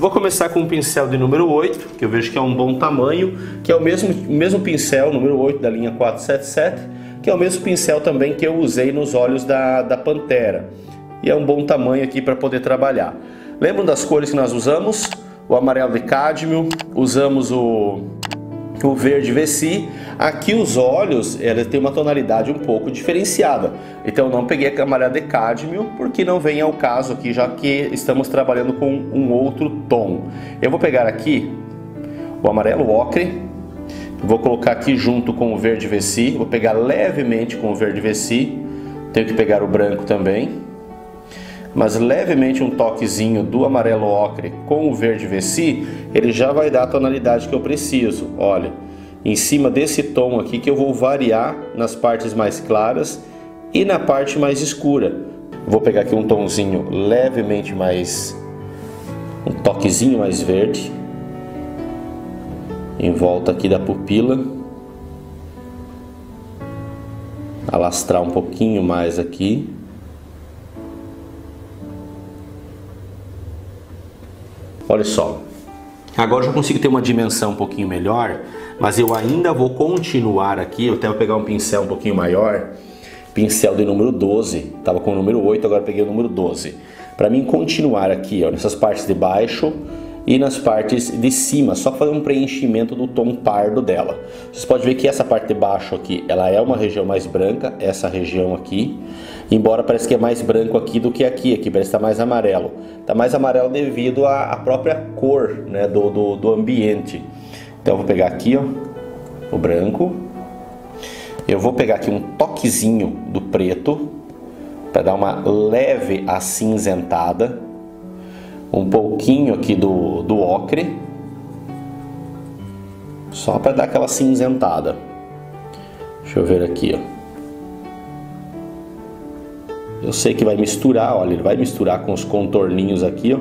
Vou começar com um pincel de número 8, que eu vejo que é um bom tamanho, que é o mesmo pincel, número 8 da linha 477, que é o mesmo pincel também que eu usei nos olhos da Pantera. E é um bom tamanho aqui para poder trabalhar. Lembram das cores que nós usamos? O amarelo de cádmio, usamos o verde Vessi. Aqui os olhos, ele tem uma tonalidade um pouco diferenciada. Então eu não peguei a amarelo de cádmio, porque não vem ao caso aqui, já que estamos trabalhando com um outro tom. Eu vou pegar aqui o amarelo ocre, vou colocar aqui junto com o verde Vessi, vou pegar levemente com o verde Vessi, tenho que pegar o branco também, mas levemente um toquezinho do amarelo ocre com o verde Vessi, ele já vai dar a tonalidade que eu preciso. Olha, em cima desse tom aqui que eu vou variar nas partes mais claras e na parte mais escura. Vou pegar aqui um tomzinho levemente mais, um toquezinho mais verde, em volta aqui da pupila, alastrar um pouquinho mais aqui. Olha só, agora eu já consigo ter uma dimensão um pouquinho melhor, mas eu ainda vou continuar aqui. Eu até vou pegar um pincel um pouquinho maior, pincel de número 12, estava com o número 8, agora peguei o número 12. Para mim continuar aqui, ó, nessas partes de baixo e nas partes de cima, só fazer um preenchimento do tom pardo dela. Vocês podem ver que essa parte de baixo aqui, ela é uma região mais branca, essa região aqui, embora parece que é mais branco aqui do que aqui parece que está mais amarelo. Está mais amarelo devido à própria cor, né, do ambiente. Então eu vou pegar aqui, ó, o branco, eu vou pegar aqui um toquezinho do preto, para dar uma leve acinzentada, um pouquinho aqui do ocre, só para dar aquela cinzentada. Deixa eu ver aqui, ó. Eu sei que vai misturar, olha, ele vai misturar com os contorninhos aqui, ó.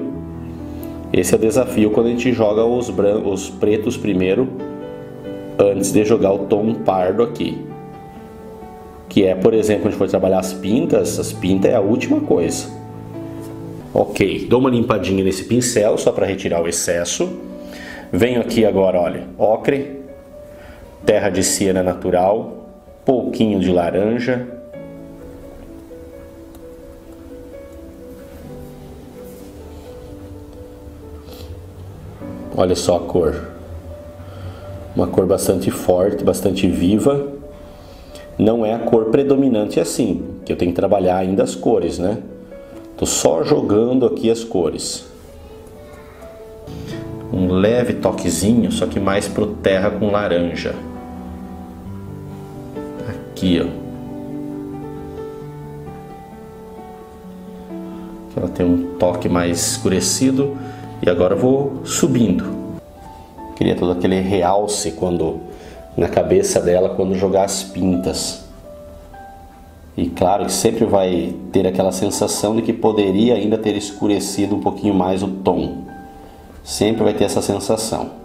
Esse é o desafio quando a gente joga os pretos primeiro, antes de jogar o tom pardo aqui. Que é, por exemplo, quando a gente for trabalhar as pintas é a última coisa. Ok, dou uma limpadinha nesse pincel só para retirar o excesso. Venho aqui agora, olha, ocre, terra de siena natural, pouquinho de laranja. Olha só a cor. Uma cor bastante forte, bastante viva. Não é a cor predominante assim, que eu tenho que trabalhar ainda as cores, né? Tô só jogando aqui as cores. Um leve toquezinho, só que mais pro terra com laranja. Aqui, ó. Ela tem um toque mais escurecido. E agora eu vou subindo. Queria todo aquele realce na cabeça dela quando jogar as pintas. E claro que sempre vai ter aquela sensação de que poderia ainda ter escurecido um pouquinho mais o tom. Sempre vai ter essa sensação.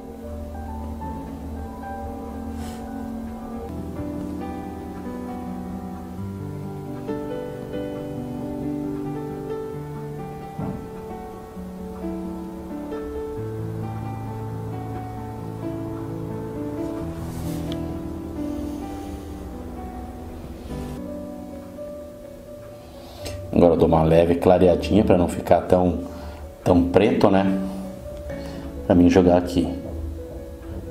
Agora eu dou uma leve clareadinha para não ficar tão preto, né? Para mim jogar aqui.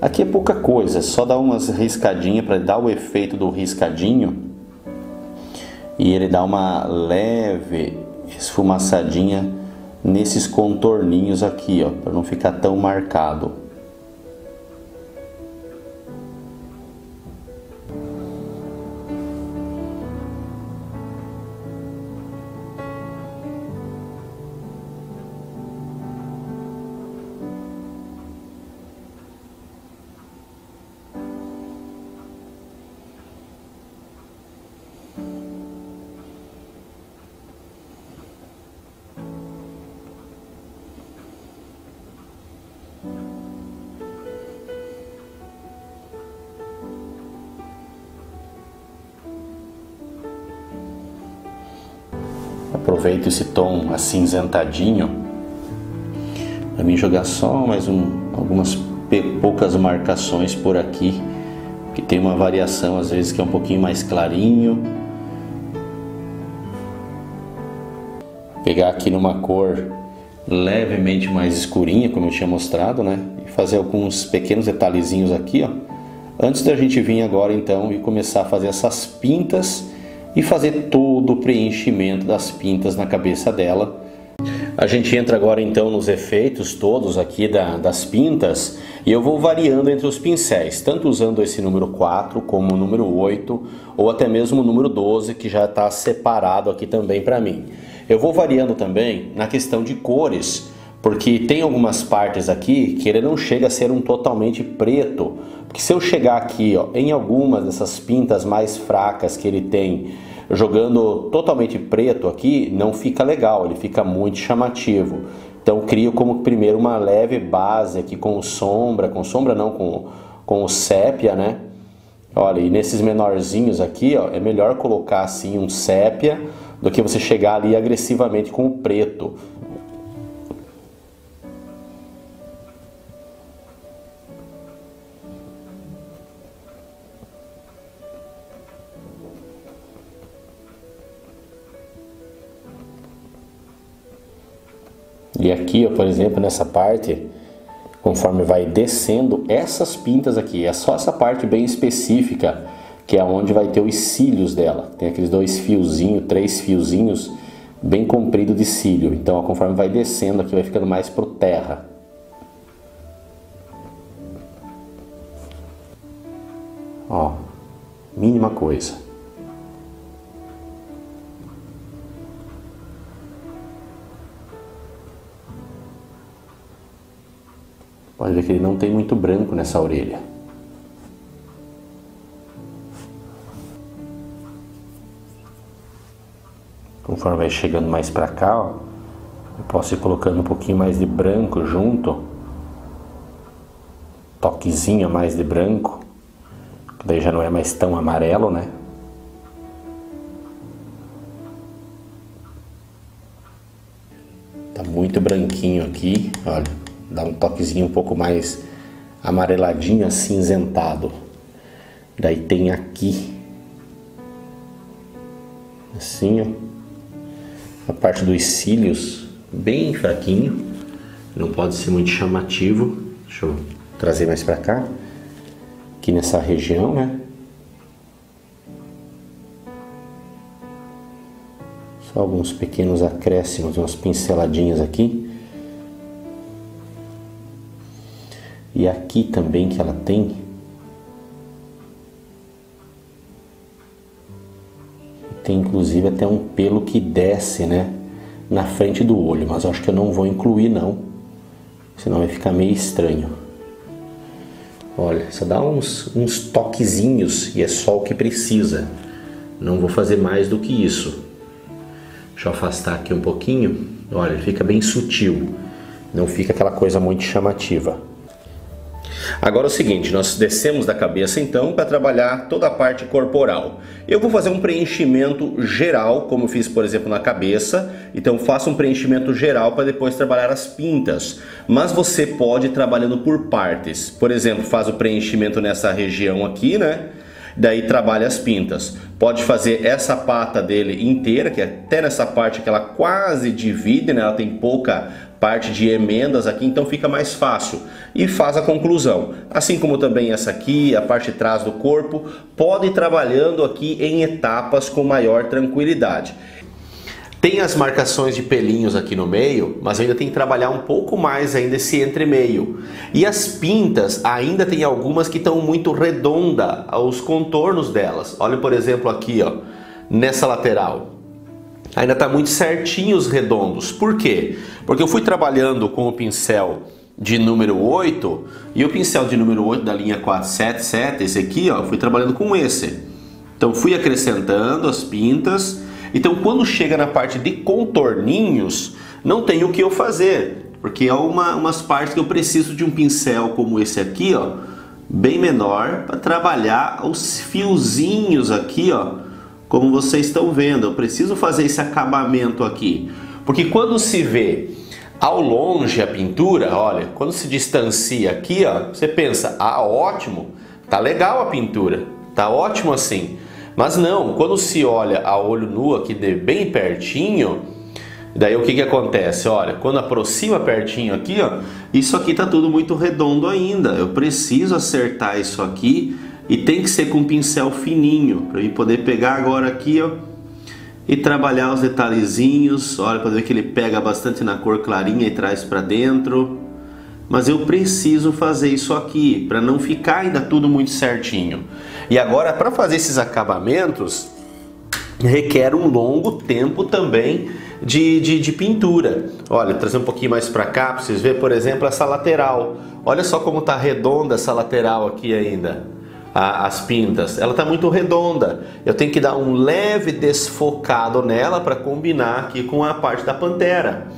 Aqui é pouca coisa, só dar umas riscadinhas para dar o efeito do riscadinho. E ele dá uma leve esfumaçadinha nesses contorninhos aqui, ó, para não ficar tão marcado. Aproveito esse tom acinzentadinho Para mim jogar só mais algumas poucas marcações por aqui, que tem uma variação às vezes que é um pouquinho mais clarinho. Pegar aqui numa cor levemente mais escurinha, como eu tinha mostrado, né? E fazer alguns pequenos detalhezinhos aqui, ó. Antes da gente vir agora então e começar a fazer essas pintas e fazer todo o preenchimento das pintas na cabeça dela. A gente entra agora então nos efeitos todos aqui das pintas, e eu vou variando entre os pincéis, tanto usando esse número 4 como o número 8 ou até mesmo o número 12, que já está separado aqui também para mim. Eu vou variando também na questão de cores, porque tem algumas partes aqui que ele não chega a ser um totalmente preto, porque se eu chegar aqui, ó, em algumas dessas pintas mais fracas que ele tem, jogando totalmente preto aqui, não fica legal, ele fica muito chamativo. Então crio como primeiro uma leve base aqui com sombra não, com o sépia, né? Olha, e nesses menorzinhos aqui, ó, é melhor colocar assim um sépia do que você chegar ali agressivamente com o preto. E aqui, ó, por exemplo, nessa parte, conforme vai descendo, essas pintas aqui, é só essa parte bem específica, que é onde vai ter os cílios dela. Tem aqueles 2 fiozinhos, 3 fiozinhos, bem comprido de cílio. Então, ó, conforme vai descendo aqui, vai ficando mais pro terra. Ó, mínima coisa. Pode ver que ele não tem muito branco nessa orelha. Conforme vai chegando mais pra cá, ó, eu posso ir colocando um pouquinho mais de branco junto. Toquezinho a mais de branco. Que daí já não é mais tão amarelo, né? Tá muito branquinho aqui, olha. Dá um toquezinho um pouco mais amareladinho, acinzentado. Daí tem aqui, assim, ó, a parte dos cílios, bem fraquinho. Não pode ser muito chamativo. Deixa eu trazer mais pra cá. Aqui nessa região, né? Só alguns pequenos acréscimos, umas pinceladinhas aqui. E aqui também que ela tem, inclusive até um pelo que desce, né, na frente do olho, mas eu acho que eu não vou incluir não, senão vai ficar meio estranho. Olha, só dá uns toquezinhos e é só o que precisa, não vou fazer mais do que isso. Deixa eu afastar aqui um pouquinho, olha, fica bem sutil, não fica aquela coisa muito chamativa. Agora é o seguinte, nós descemos da cabeça então para trabalhar toda a parte corporal. Eu vou fazer um preenchimento geral, como eu fiz por exemplo na cabeça, então faço um preenchimento geral para depois trabalhar as pintas. Mas você pode ir trabalhando por partes, por exemplo, faz o preenchimento nessa região aqui, né? Daí trabalha as pintas. Pode fazer essa pata dele inteira, que até nessa parte que ela quase divide, né? Ela tem pouca parte de emendas aqui, então fica mais fácil. E faz a conclusão. Assim como também essa aqui, a parte de trás do corpo, pode ir trabalhando aqui em etapas com maior tranquilidade. Tem as marcações de pelinhos aqui no meio, mas ainda tem que trabalhar um pouco mais ainda esse entremeio. E as pintas, ainda tem algumas que estão muito redonda, os contornos delas. Olha, por exemplo, aqui, ó, nessa lateral. Ainda está muito certinho os redondos. Por quê? Porque eu fui trabalhando com o pincel de número 8 e o pincel de número 8 da linha 477, esse aqui, ó, eu fui trabalhando com esse. Então fui acrescentando as pintas. Então quando chega na parte de contorninhos, não tem o que eu fazer, porque é umas partes que eu preciso de um pincel como esse aqui, ó, bem menor, para trabalhar os fiozinhos aqui, ó, como vocês estão vendo. Eu preciso fazer esse acabamento aqui, porque quando se vê Ao longe a pintura, olha, quando se distancia aqui, ó, você pensa, ah, ótimo, tá legal a pintura, tá ótimo assim. Mas não, quando se olha a olho nu aqui bem pertinho, daí o que acontece? Olha, quando aproxima pertinho aqui, ó, isso aqui tá tudo muito redondo ainda. Eu preciso acertar isso aqui e tem que ser com um pincel fininho, para eu poder pegar agora aqui, ó, e trabalhar os detalhezinhos. Olha, para ver que ele pega bastante na cor clarinha e traz para dentro. Mas eu preciso fazer isso aqui para não ficar ainda tudo muito certinho. E agora, para fazer esses acabamentos, requer um longo tempo também de pintura. Olha, trazer um pouquinho mais para cá para vocês verem, por exemplo, essa lateral. Olha só como tá redonda essa lateral aqui ainda. As pintas, ela está muito redonda. Eu tenho que dar um leve desfocado nela para combinar aqui com a parte da pantera.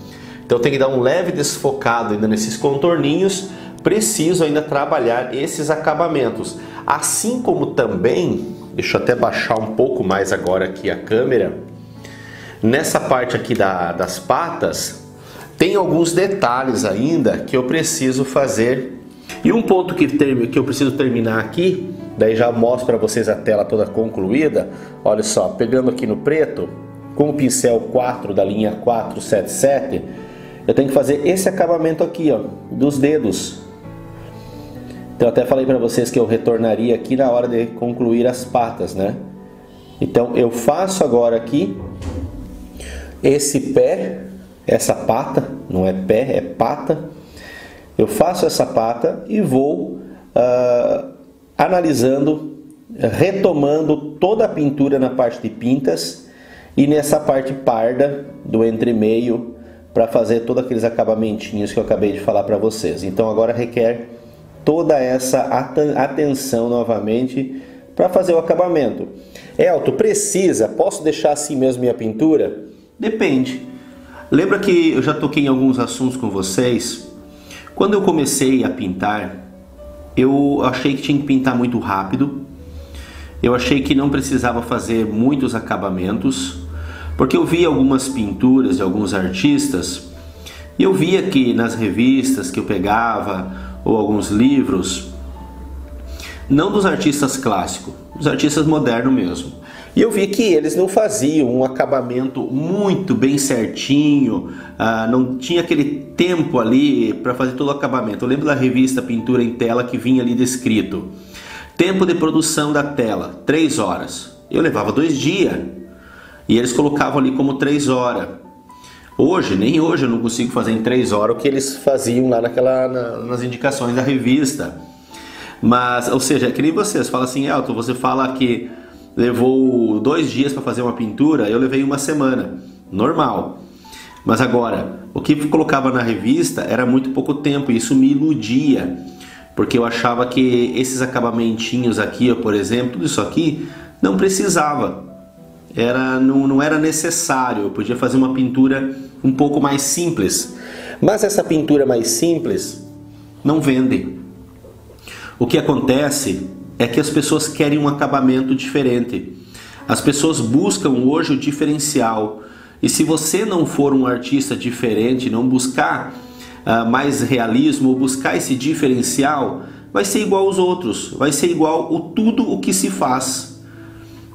Então eu tenho que dar um leve desfocado ainda nesses contorninhos. Preciso ainda trabalhar esses acabamentos. Assim como também, deixa eu até baixar um pouco mais agora aqui a câmera. Nessa parte aqui das patas, tem alguns detalhes ainda que eu preciso fazer. E um ponto que eu preciso terminar aqui, daí já mostro para vocês a tela toda concluída. Olha só, pegando aqui no preto, com o pincel 4 da linha 477, eu tenho que fazer esse acabamento aqui, ó, dos dedos. Então eu até falei para vocês que eu retornaria aqui na hora de concluir as patas, né? Então eu faço agora aqui esse pé, essa pata, não é pé, é pata. Eu faço essa pata e vou analisando, retomando toda a pintura na parte de pintas e nessa parte parda do entremeio para fazer todos aqueles acabamentinhos que eu acabei de falar para vocês. Então agora requer toda essa atenção novamente para fazer o acabamento. Elton, precisa? Posso deixar assim mesmo minha pintura? Depende. Lembra que eu já toquei em alguns assuntos com vocês? Quando eu comecei a pintar, eu achei que tinha que pintar muito rápido. Eu achei que não precisava fazer muitos acabamentos, porque eu via algumas pinturas de alguns artistas e eu via que nas revistas que eu pegava ou alguns livros, não dos artistas clássicos, dos artistas modernos mesmo. E eu vi que eles não faziam um acabamento muito bem certinho, não tinha aquele tempo ali para fazer todo o acabamento. Eu lembro da revista Pintura em Tela que vinha ali descrito: tempo de produção da tela, 3 horas. Eu levava 2 dias e eles colocavam ali como 3 horas. Hoje, nem hoje eu não consigo fazer em 3 horas o que eles faziam lá nas indicações da revista. Mas, ou seja, é que nem vocês falam assim, Elton, você fala que levou 2 dias para fazer uma pintura, eu levei 1 semana, normal. Mas agora, o que colocava na revista era muito pouco tempo e isso me iludia, porque eu achava que esses acabamentinhos aqui, por exemplo, tudo isso aqui, não precisava, não era necessário, eu podia fazer uma pintura um pouco mais simples. Mas essa pintura mais simples não vende. O que acontece é que as pessoas querem um acabamento diferente. As pessoas buscam hoje o diferencial. E se você não for um artista diferente, não buscar mais realismo, ou buscar esse diferencial, vai ser igual aos outros, vai ser igual a tudo o que se faz.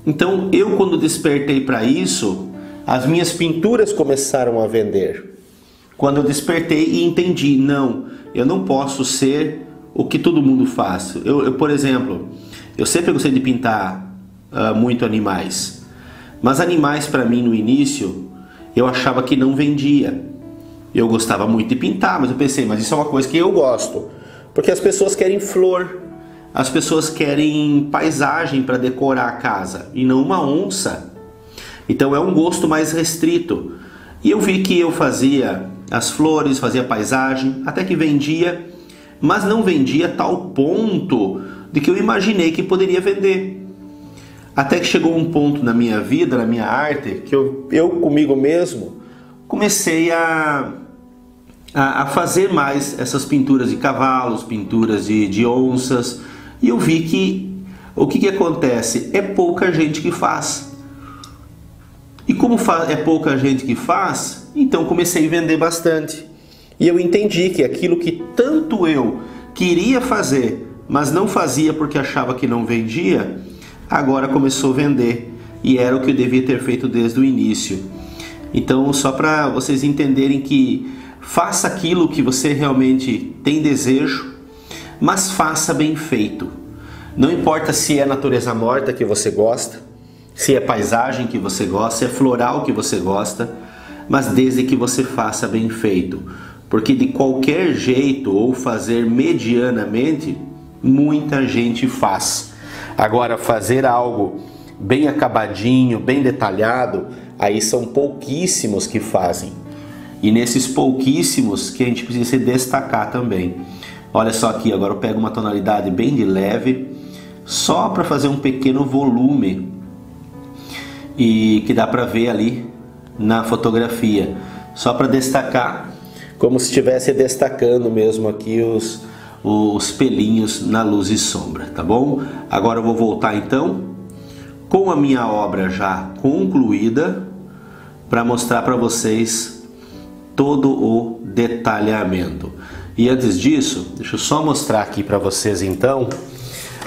Então eu, quando despertei para isso, as minhas pinturas começaram a vender. Quando eu despertei e entendi, não, eu não posso ser o que todo mundo faz. Eu, por exemplo, eu sempre gostei de pintar muito animais, mas animais para mim no início eu achava que não vendia. Eu gostava muito de pintar, mas eu pensei, mas isso é uma coisa que eu gosto, porque as pessoas querem flor, as pessoas querem paisagem para decorar a casa e não uma onça. Então é um gosto mais restrito. E eu vi que eu fazia as flores, fazia paisagem, até que vendia, mas não vendia a tal ponto de que eu imaginei que poderia vender. Até que chegou um ponto na minha vida, na minha arte, que eu comigo mesmo comecei a fazer mais essas pinturas de cavalos, pinturas de onças, e eu vi que o que acontece? É pouca gente que faz. E como é pouca gente que faz, então comecei a vender bastante. E eu entendi que aquilo que tanto eu queria fazer, mas não fazia porque achava que não vendia, agora começou a vender. E era o que eu devia ter feito desde o início. Então, só para vocês entenderem que faça aquilo que você realmente tem desejo, mas faça bem feito. Não importa se é natureza morta que você gosta, se é paisagem que você gosta, se é floral que você gosta, mas desde que você faça bem feito. Porque de qualquer jeito ou fazer medianamente, muita gente faz. Agora, fazer algo bem acabadinho, bem detalhado, aí são pouquíssimos que fazem. E nesses pouquíssimos que a gente precisa se destacar também. Olha só aqui, agora eu pego uma tonalidade bem de leve, só para fazer um pequeno volume, e que dá para ver ali na fotografia, só para destacar, como se estivesse destacando mesmo aqui os pelinhos na luz e sombra, tá bom? Agora eu vou voltar então com a minha obra já concluída para mostrar para vocês todo o detalhamento. E antes disso, deixa eu só mostrar aqui para vocês então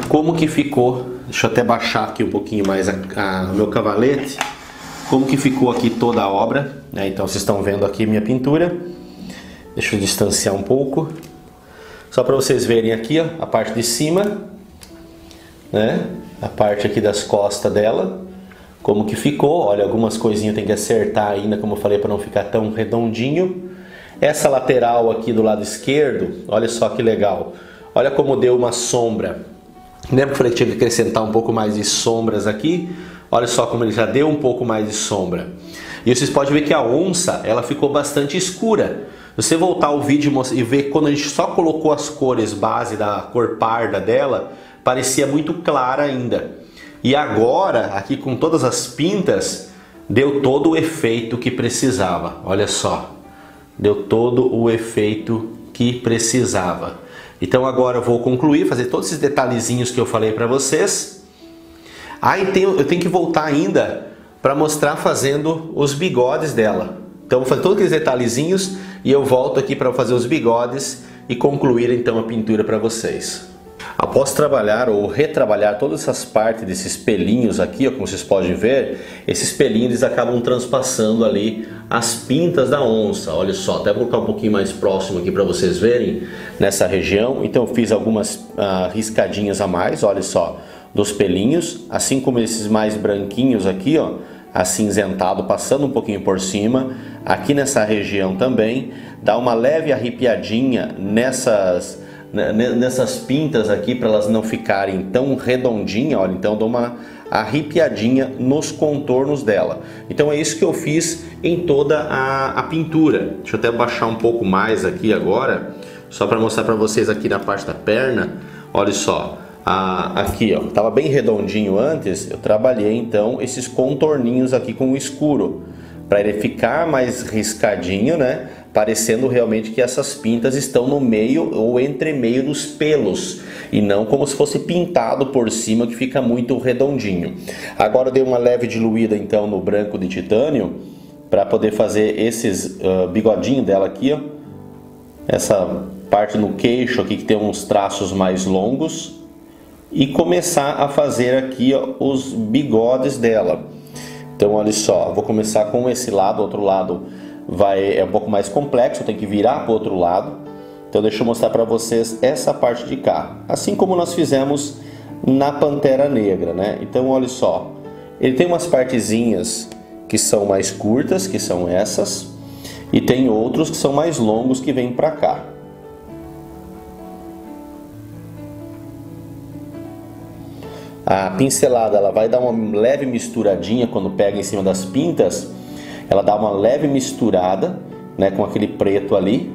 como que ficou. Deixa eu até baixar aqui um pouquinho mais o meu cavalete. Como que ficou aqui toda a obra, né? Então vocês estão vendo aqui minha pintura. Deixa eu distanciar um pouco, só para vocês verem aqui, ó, a parte de cima, né? A parte aqui das costas dela, como que ficou. Olha, algumas coisinhas tem que acertar ainda, como eu falei, para não ficar tão redondinho. Essa lateral aqui do lado esquerdo, olha só que legal. Olha como deu uma sombra. Lembra que eu falei que tinha que acrescentar um pouco mais de sombras aqui? Olha só como ele já deu um pouco mais de sombra. E vocês podem ver que a onça, ela ficou bastante escura. Se você voltar o vídeo e ver quando a gente só colocou as cores base da cor parda dela, parecia muito clara ainda. E agora, aqui com todas as pintas, deu todo o efeito que precisava. Olha só, deu todo o efeito que precisava. Então agora eu vou concluir, fazer todos esses detalhezinhos que eu falei para vocês. Eu tenho que voltar ainda para mostrar fazendo os bigodes dela. Então vou fazer todos aqueles detalhezinhos e eu volto aqui para fazer os bigodes e concluir então a pintura para vocês. Após trabalhar ou retrabalhar todas essas partes desses pelinhos aqui, ó, como vocês podem ver, esses pelinhos eles acabam transpassando ali as pintas da onça. Olha só, até vou colocar um pouquinho mais próximo aqui para vocês verem nessa região. Então eu fiz algumas riscadinhas a mais, olha só, dos pelinhos, assim como esses mais branquinhos aqui, ó, acinzentado, passando um pouquinho por cima. Aqui nessa região também, dá uma leve arrepiadinha nessas pintas aqui, para elas não ficarem tão redondinhas. Olha, então dou uma arrepiadinha nos contornos dela. Então é isso que eu fiz em toda a pintura. Deixa eu até baixar um pouco mais aqui agora, só para mostrar para vocês aqui na parte da perna. Olha só, aqui ó, tava bem redondinho antes, eu trabalhei então esses contorninhos aqui com o escuro, para ele ficar mais riscadinho, né? Parecendo realmente que essas pintas estão no meio ou entre meio dos pelos, e não como se fosse pintado por cima, que fica muito redondinho. Agora eu dei uma leve diluída então no branco de titânio, para poder fazer esses bigodinhos dela aqui, ó. Essa parte no queixo aqui que tem uns traços mais longos, e começar a fazer aqui, ó, os bigodes dela. Então olha só, vou começar com esse lado, o outro lado é um pouco mais complexo, eu tenho que virar para o outro lado. Então deixa eu mostrar para vocês essa parte de cá, assim como nós fizemos na Pantera Negra, né? Então olha só, ele tem umas partezinhas que são mais curtas, que são essas, e tem outros que são mais longos que vêm para cá. A pincelada ela vai dar uma leve misturadinha quando pega em cima das pintas. Ela dá uma leve misturada, né, com aquele preto ali.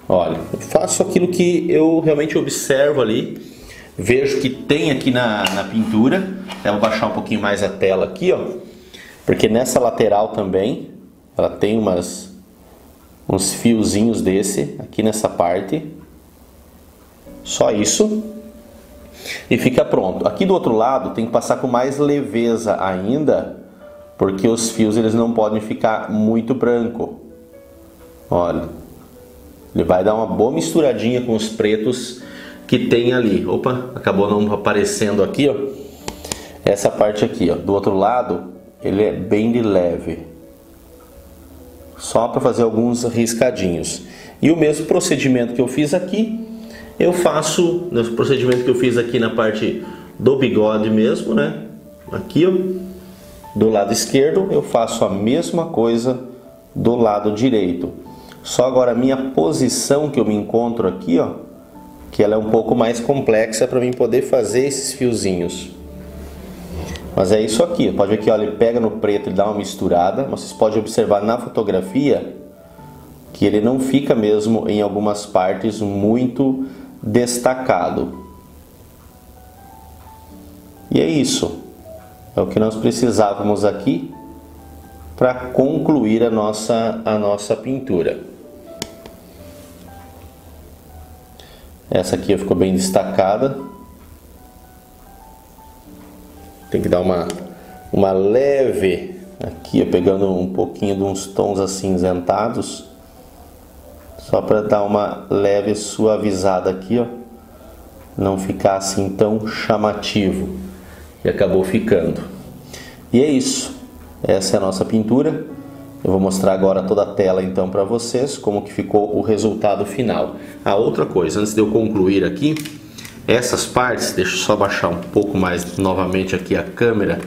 Olha, eu faço aquilo que eu realmente observo ali, vejo que tem aqui na pintura. Eu vou baixar um pouquinho mais a tela aqui, ó, porque nessa lateral também ela tem uns fiozinhos desse aqui nessa parte. Só isso. e fica pronto. Aqui do outro lado tem que passar com mais leveza ainda, porque os fios eles não podem ficar muito branco. Olha, ele vai dar uma boa misturadinha com os pretos que tem ali. Opa, acabou não aparecendo aqui, ó. Essa parte aqui, ó, do outro lado, ele é bem de leve. Só para fazer alguns riscadinhos. E o mesmo procedimento que eu fiz aqui, eu faço no procedimento que eu fiz aqui na parte do bigode mesmo, né? Aqui, ó, do lado esquerdo, eu faço a mesma coisa do lado direito. Só agora a minha posição que eu me encontro aqui, ó, que ela é um pouco mais complexa para mim poder fazer esses fiozinhos. Mas é isso aqui, pode ver que olha, ele pega no preto e dá uma misturada. Vocês podem observar na fotografia que ele não fica mesmo em algumas partes muito destacado. E é isso, é o que nós precisávamos aqui para concluir a nossa pintura. Essa aqui ficou bem destacada. Tem que dar uma leve aqui, pegando um pouquinho de uns tons acinzentados, só para dar uma leve suavizada aqui, ó, não ficar assim tão chamativo. E acabou ficando. E é isso. Essa é a nossa pintura. Eu vou mostrar agora toda a tela então para vocês como que ficou o resultado final. A outra coisa, antes de eu concluir aqui, essas partes, deixa eu só abaixar um pouco mais novamente aqui a câmera,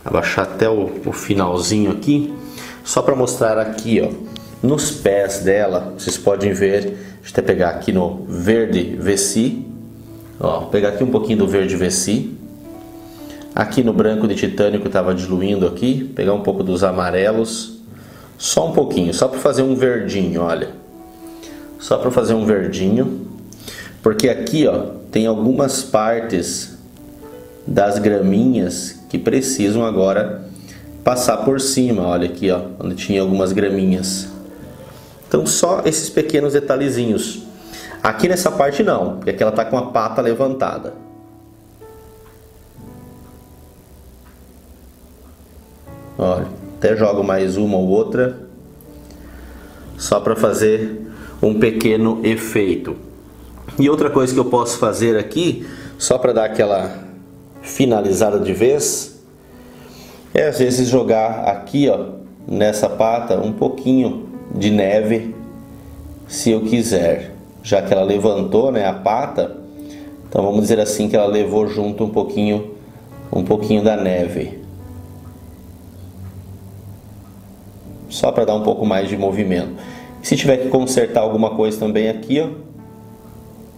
abaixar até o finalzinho aqui, só para mostrar aqui, ó, nos pés dela, vocês podem ver, deixa eu até pegar aqui no verde Vessi, ó, vou pegar aqui um pouquinho do verde Vessi, aqui no branco de titânio que eu estava diluindo aqui, pegar um pouco dos amarelos, só um pouquinho, só para fazer um verdinho, olha, só para fazer um verdinho, porque aqui, ó, tem algumas partes das graminhas que precisam agora passar por cima. Olha aqui, ó, onde tinha algumas graminhas. Então só esses pequenos detalhezinhos. Aqui nessa parte não, porque aqui ela está com a pata levantada. Olha, até jogo mais uma ou outra, só para fazer um pequeno efeito. E outra coisa que eu posso fazer aqui, só para dar aquela finalizada de vez, é às vezes jogar aqui, ó, nessa pata um pouquinho de neve, se eu quiser, já que ela levantou, né, a pata. Então vamos dizer assim que ela levou junto um pouquinho da neve, só para dar um pouco mais de movimento. Se tiver que consertar alguma coisa também aqui, ó,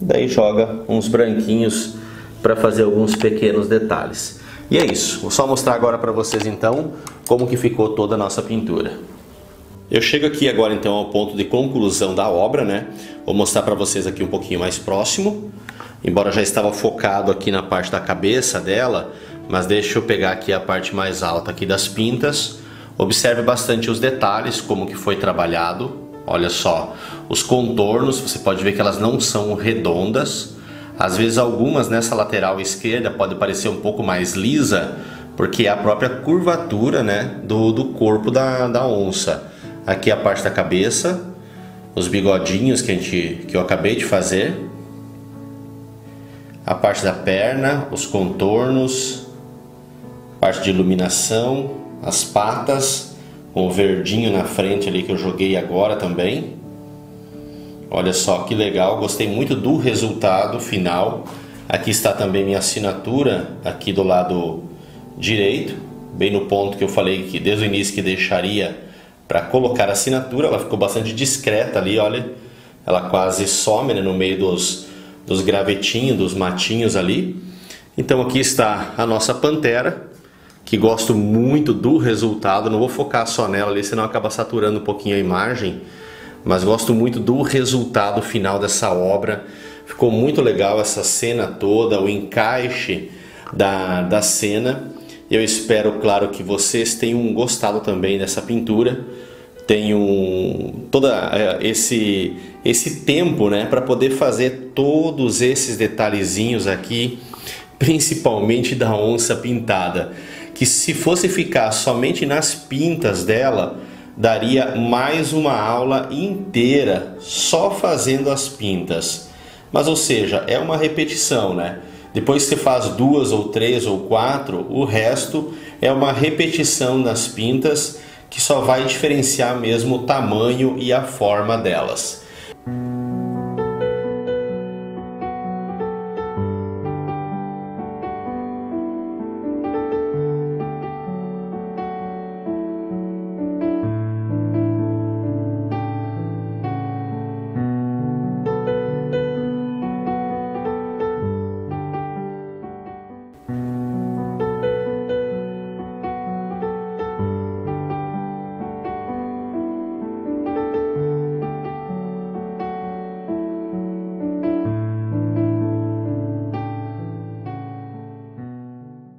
daí joga uns branquinhos para fazer alguns pequenos detalhes. E é isso, vou só mostrar agora para vocês então como que ficou toda a nossa pintura. Eu chego aqui agora então ao ponto de conclusão da obra, né? Vou mostrar para vocês aqui um pouquinho mais próximo, embora já estava focado aqui na parte da cabeça dela, mas deixa eu pegar aqui a parte mais alta aqui das pintas. Observe bastante os detalhes, como que foi trabalhado. Olha só, os contornos, você pode ver que elas não são redondas. Às vezes algumas nessa lateral esquerda pode parecer um pouco mais lisa, porque é a própria curvatura, né, do corpo da onça. Aqui a parte da cabeça, os bigodinhos que eu acabei de fazer. A parte da perna, os contornos, parte de iluminação, as patas, com o verdinho na frente ali que eu joguei agora também. Olha só que legal, gostei muito do resultado final. Aqui está também minha assinatura aqui do lado direito, bem no ponto que eu falei que desde o início que deixaria para colocar a assinatura. Ela ficou bastante discreta ali, olha, ela quase some, né, no meio dos gravetinhos, dos matinhos ali. Então aqui está a nossa pantera, que gosto muito do resultado. Não vou focar só nela ali, senão acaba saturando um pouquinho a imagem, mas gosto muito do resultado final dessa obra. Ficou muito legal essa cena toda, o encaixe da cena. Eu espero, claro, que vocês tenham gostado também dessa pintura. Tenham todo esse tempo, né, para poder fazer todos esses detalhezinhos aqui, principalmente da onça pintada, que se fosse ficar somente nas pintas dela, daria mais uma aula inteira só fazendo as pintas. Mas, ou seja, é uma repetição, né? Depois que você faz 2 ou 3 ou 4, o resto é uma repetição das pintas que só vai diferenciar mesmo o tamanho e a forma delas.